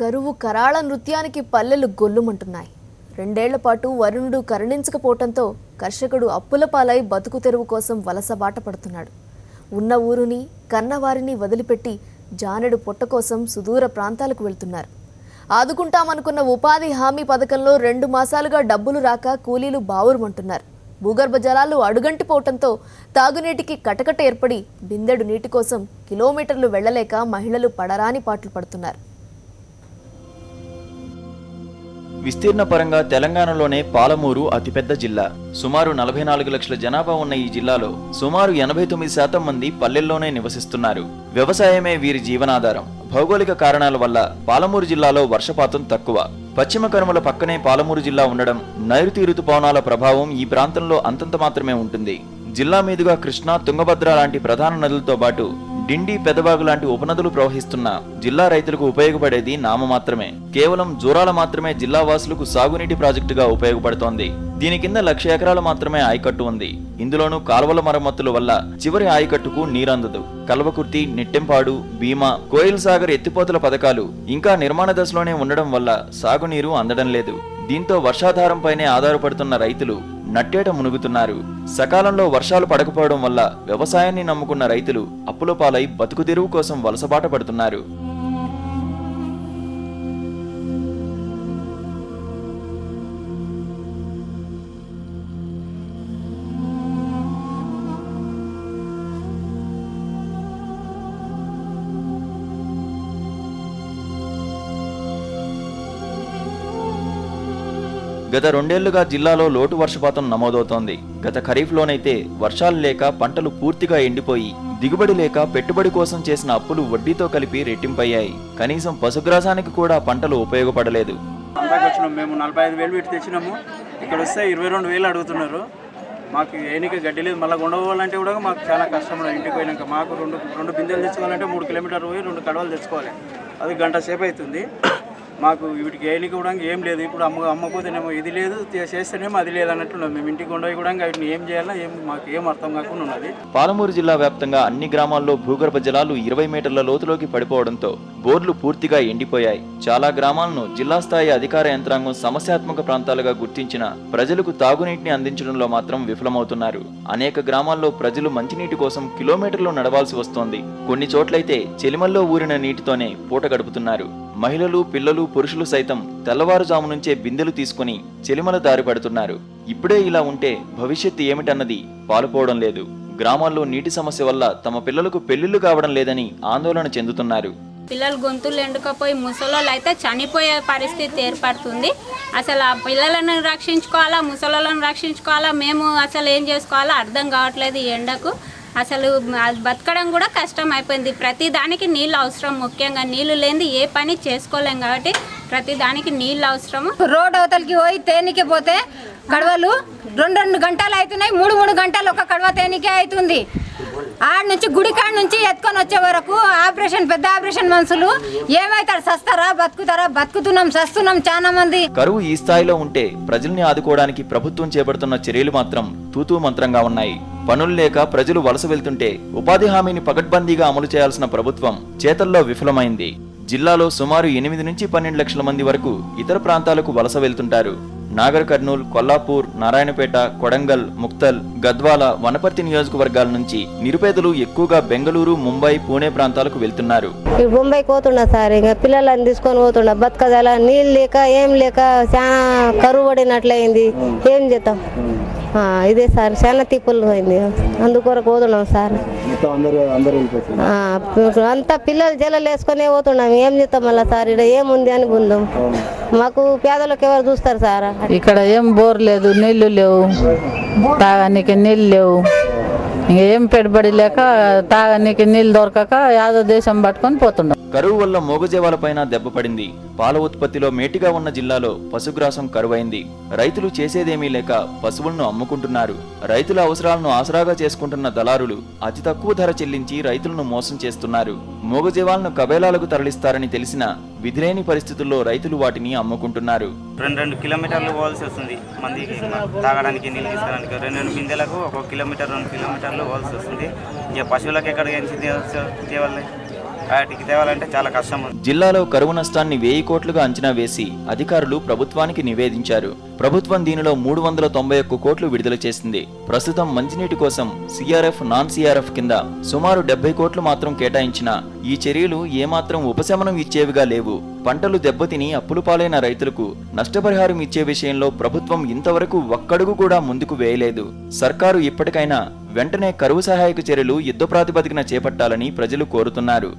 కరువు కరాళ నృత్యానికి పల్లెలు గొల్లుమంటున్నాయి. 2 ఏళ్ల పాటు వరుణుడు కరుణించకపోవడంతో కర్షకుడు అప్పుల పాలై బతుకు తెరువు కోసం వలస బాట పడుతున్నాడు. ఉన్న ఊరుని కన్నవారిని వదిలిపెట్టి జానెడు పొట్ట కోసం సుదూర ప్రాంతాలకు వెళ్తున్నారు. ఆదుకుంటామనుకున్న ఉపాధి హామీ పథకంలో 2 మాసాలుగా డబ్బులు రాక కూలీలు బావురుమంటున్నారు. భూగర్భ జలాలు అడుగంటిపోవడంతో తాగునీటికి కటకట ఏర్పడి బిందెడు నీటి కోసం కిలోమీటర్లు వెళ్లలేక మహిళలు పడరాని పాట్లు పడుతున్నారు. విస్తీర్ణ పరంగా తెలంగాణలోనే పాలమూరు అతిపెద్ద జిల్లా. సుమారు 44 లక్షల జనాభా ఉన్న ఈ జిల్లాలో సుమారు 89% మంది పల్లెల్లోనే నివసిస్తున్నారు. వ్యవసాయమే వీరి జీవనాధారం. భౌగోళిక కారణాల వల్ల పాలమూరు జిల్లాలో వర్షపాతం తక్కువ. పశ్చిమ కనుమల పక్కనే పాలమూరు జిల్లా ఉండడం, నైరుతి ఋతుపవనాల ప్రభావం ఈ ప్రాంతంలో అంతంత మాత్రమే ఉంటుంది. జిల్లా మీదుగా కృష్ణా, తుంగభద్ర లాంటి ప్రధాన నదులతో పాటు డిండి, పెదవాగు లాంటి ఉపనదులు ప్రవహిస్తున్న జిల్లా రైతులకు ఉపయోగపడేది నామమాత్రమే. కేవలం జూరాల మాత్రమే జిల్లా వాసులకు సాగునీటి ప్రాజెక్టుగా ఉపయోగపడుతోంది. దీని కింద 1,00,000 ఎకరాలు మాత్రమే ఆయకట్టు ఉంది. ఇందులోనూ కాలువల మరమ్మతుల వల్ల చివరి ఆయకట్టుకు నీరందదు. కల్వకుర్తి, నెట్టెంపాడు, భీమా, కోయిల్ సాగర్ ఎత్తిపోతల పథకాలు ఇంకా నిర్మాణ దశలోనే ఉండడం వల్ల సాగునీరు అందడం లేదు. దీంతో వర్షాధారంపైనే ఆధారపడుతున్న రైతులు నట్టేట మునుగుతున్నారు. సకాలంలో వర్షాలు పడకపోవడం వల్ల వ్యవసాయాన్ని నమ్ముకున్న రైతులు అప్పుల పాలై బతుకు తెరువు కోసం వలసబాట పడుతున్నారు. గత 2 ఏళ్లుగా జిల్లాలో లోటు వర్షపాతం నమోదవుతోంది. గత ఖరీఫ్లోనైతే వర్షాలు లేక పంటలు పూర్తిగా ఎండిపోయి దిగుబడి లేక పెట్టుబడి కోసం చేసిన అప్పులు వడ్డీతో కలిపి రెట్టింపయ్యాయి. కనీసం పశుగ్రాసానికి కూడా పంటలు ఉపయోగపడలేదు. మేము 45,000 పెట్టి తెచ్చినాము. ఇక్కడ వస్తే 22,000 అడుగుతున్నారు. మాకు ఏనిక గడ్డి లేదు. మళ్ళీ ఉండవాలంటే కూడా మాకు చాలా కష్టం. ఇంటికి పోయినాక మాకు రెండు బిందెలు తెచ్చుకోవాలంటే 3 కిలోమీటర్లు పోయి 2 కడవలు తెచ్చుకోవాలి. అది గంట సేపు అవుతుంది. మాకు వీటికి ఏలికి కూడా ఏం లేదు. ఇప్పుడు అమ్మకపోతేనేమో ఇది లేదు, చేస్తేనేమో అది లేదు అన్నట్టు మేము ఇంటికి ఉండవి కూడా వీటిని ఏం చేయాలో మాకు ఏం అర్థం కాకుండా ఉన్నది. పాలమూరు జిల్లా వ్యాప్తంగా అన్ని గ్రామాల్లో భూగర్భ జలాలు 20 మీటర్ల లోతులోకి పడిపోవడంతో బోర్లు పూర్తిగా ఎండిపోయాయి. చాలా గ్రామాలను జిల్లా స్థాయి అధికార యంత్రాంగం సమస్యాత్మక ప్రాంతాలుగా గుర్తించిన ప్రజలకు తాగునీటిని అందించడంలో మాత్రం విఫలమవుతున్నారు. అనేక గ్రామాల్లో ప్రజలు మంచినీటి కోసం కిలోమీటర్లు నడవాల్సి వస్తోంది. కొన్ని చోట్లయితే చెలిమల్లో ఊరిన నీటితోనే పూట గడుపుతున్నారు. మహిళలు, పిల్లలు, పురుషులు సైతం తెల్లవారుజాము నుంచే బిందెలు తీసుకుని చెలిమల దారి పడుతున్నారు. ఇప్పుడే ఇలా ఉంటే భవిష్యత్తు ఏమిటన్నది పాలుపోవడం లేదు. గ్రామాల్లో నీటి సమస్య వల్ల తమ పిల్లలకు పెళ్లిళ్లు కావడం లేదని ఆందోళన చెందుతున్నారు. పిల్లలు గొంతులు ఎండుకపోయి ముసలోళ్ళు అయితే చనిపోయే పరిస్థితి ఏర్పడుతుంది. అసలు ఆ పిల్లలను రక్షించుకోవాలా, ముసలోళ్ళను రక్షించుకోవాలా, మేము అసలు ఏం చేసుకోవాలో అర్థం కావట్లేదు. ఈ ఎండకు అసలు బతకడం కూడా కష్టం అయిపోయింది. ప్రతి దానికి నీళ్ళు అవసరం. ముఖ్యంగా నీళ్లు లేనిది ఏ పని చేసుకోలేం కాబట్టి ప్రతి దానికి నీళ్ళు అవసరము. రోడ్ అవతలకి పోయి తేనికి పోతే కడవలు 2 గంటలు అవుతున్నాయి. 3 గంటలు ఒక కడవ తేనికే అవుతుంది. ఆడ నుంచి గుడికాడ నుంచి ఎత్తుకొని వచ్చే వరకు ఆపరేషన్, పెద్ద ఆపరేషన్ మనుషులు ఏమైతారు? సస్తారా? బతుకుతారా? బతుకుతున్నాం, సస్తున్నాం చాలా మంది. కరువు ఈ స్థాయిలో ఉంటే ప్రజల్ని ఆదుకోవడానికి ప్రభుత్వం చేపడుతున్న చర్యలు మాత్రం తూతూ మంత్రంగా ఉన్నాయి. పనులు లేక ప్రజలు వలస వెళ్తుంటే ఉపాధి హామీని పకడ్బందీగా అమలు చేయాల్సిన ప్రభుత్వం చేతల్లో విఫలమైంది. జిల్లాలో సుమారు 8 నుంచి 12 లక్షల మంది వరకు ఇతర ప్రాంతాలకు వలస వెళ్తుంటారు. నాగర్ కర్నూల్, కొల్లాపూర్, నారాయణపేట, కొడంగల్, ముక్తల్, గద్వాల, వనపర్తి నియోజకవర్గాల నుంచి నిరుపేదలు ఎక్కువగా బెంగళూరు, ముంబై, పూణే ప్రాంతాలకు వెళ్తున్నారు. ముంబైకి పోతున్నా సార్, ఇంకా పిల్లలని తీసుకొని పోతున్నా. బతకదాల నీళ్ళు లేక ఏం లేక చాలా కరువు పడినట్లయింది. ఏం చేద్దాం? ఇదే సార్, చాలా తిప్పులు అయింది. అందుకొరకు పోతున్నాం సార్. అంతా పిల్లలు జల్లలు వేసుకొని పోతున్నాం. ఏం చేస్తాం మళ్ళీ సార్? ఇక్కడ ఏముంది అని bunదాం. మాకు పేదలకు ఎవరు చూస్తారు సార్? ఇక్కడ ఏం బోర్ లేదు, నీళ్లు లేవు, తాగడానికి నీళ్ళు లేవు. ఏం పెట్టుబడి లేక తాగడానికి నీళ్ళు దొరకక యాదో దేశం పట్టుకొని పోతున్నాం. కరువు వల్ల మోగజీవాలపైన దెబ్బపడింది. పాల ఉత్పత్తిలో మేటిగా ఉన్న జిల్లాలో పశుగ్రాసం కరువైంది. రైతులు చేసేదేమీ లేక పశువులను అమ్ముకుంటున్నారు. రైతుల అవసరాలను ఆసరాగా చేసుకుంటున్న దళారులు అతి తక్కువ ధర చెల్లించి రైతులను మోసం చేస్తున్నారు. మోగజీవాలను కబేలాలకు తరలిస్తారని తెలిసిన విధిలేని పరిస్థితుల్లో రైతులు వాటిని అమ్ముకుంటున్నారు. 2 కిలోమీటర్లు పోవాల్సి వస్తుంది. మందికి తాగడానికి, నీళ్ళు తీసుకోవడానికి 2 బిందెలకు 1 కిలోమీటర్ 2 కిలోమీటర్లు పోవాల్సి వస్తుంది. ఇక పశువులకు ఎక్కడ తేవాలి? వాటికి తేవాలంటే చాలా కష్టం ఉంది. జిల్లాలో కరువు నష్టాన్ని 1000 కోట్లుగా అంచనా వేసి అధికారులు ప్రభుత్వానికి నివేదించారు. ప్రభుత్వం దీనిలో 391 కోట్లు విడుదల చేసింది. ప్రస్తుతం మంచినీటి కోసం సిఆర్ఎఫ్, నాన్ సిఆర్ఎఫ్ కింద సుమారు 70 కోట్లు మాత్రం కేటాయించినా ఈ చర్యలు ఏమాత్రం ఉపశమనం ఇచ్చేవిగా లేవు. పంటలు దెబ్బతిని అప్పులు పాలైన రైతులకు నష్టపరిహారం ఇచ్చే విషయంలో ప్రభుత్వం ఇంతవరకు ఒక్కడుగు కూడా ముందుకు వేయలేదు. సర్కారు ఇప్పటికైనా వెంటనే కరువు సహాయక చర్యలు యుద్ధ ప్రాతిపదికన చేపట్టాలని ప్రజలు కోరుతున్నారు.